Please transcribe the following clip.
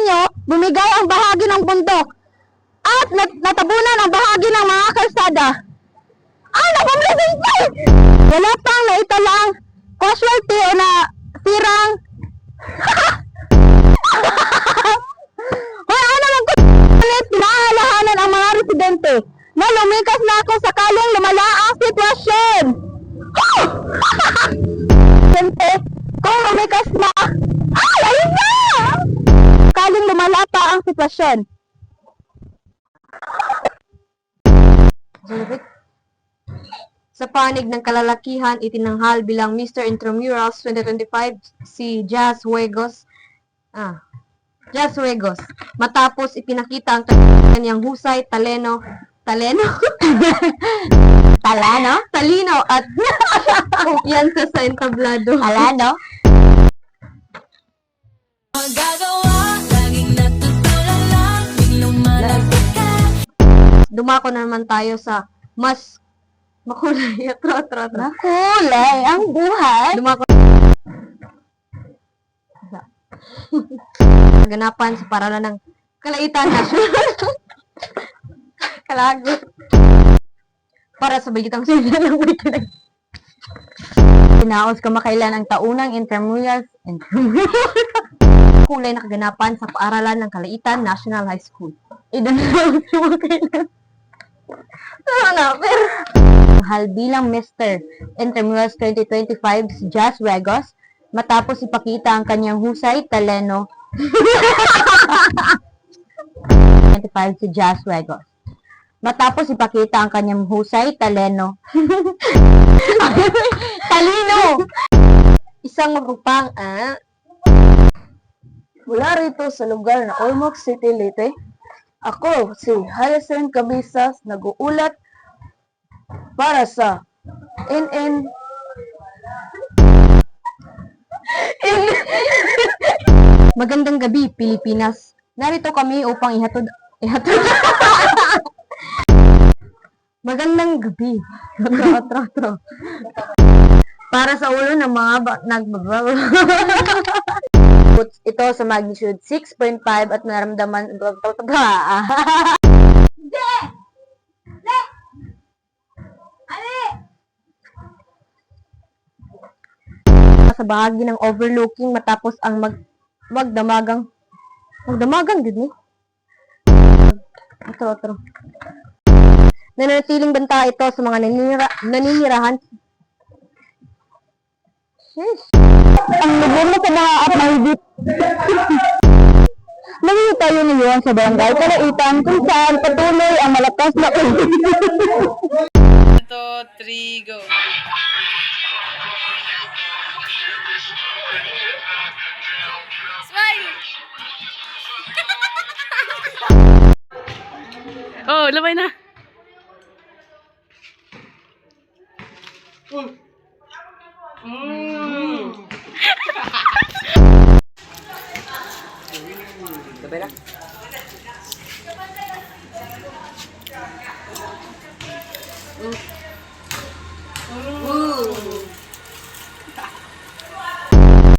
ninyo, bumigay ang bahagi ng bundok at natabunan ang bahagi ng mga kalsada. Napamlasing! Wala pang naitalang casualty o na sirang wala naman ko pinahalahanan ang mga residente na lumikas na kung sakaling lumala ang sitwasyon. Residente, kung lumikas na ayun na! Sakaling lumala pa ang sitwasyon. Sa panig ng kalalakihan, itinanghal bilang Mr. Intramurals 2025 si Jazz Huegos. Jazz Huegos. Matapos ipinakita ang kanyang husay, talino at kumpiyansa sa entablado. Alano? Dumako na naman tayo sa mas makulay at Makulay ang buhay. Dumako ganapan sa paralan ng Kalaitan National Kalagot para sa bagitang sila ng weekend. Tinaos kamakailan ang taunang intramurals Kulay na kaganapan sa paaralan ng Kalaitan National High School. idanaos kamakailan. Mahal bilang Mr. Intramurals 2025 si Jazz Huegos matapos ipakita ang kanyang husay, taleno 25 si Jazz Huegos. Matapos ipakita ang kanyang husay, talino. Isang rupang Mula rito sa lugar na Ormoc City, Leyte, ako si Hyacinth Cabezas nag-uulat para sa NN Magandang gabi, Pilipinas. Narito kami upang ihatod Magandang gabi. para sa ulo ng mga ito sa magnitude 6.5 at naramdaman sa bahagi ng overlooking matapos ang magdamagang gid ni. Otro. Nananatiling banta ito sa mga naninirahan. ang lubog na sa mga at mahigit. Naging tayo ngayon sa barangay Kalaitan kung saan patuloy ang malakas na 1, 2, 3, go. Smile! Oh, labay na. Sabay na.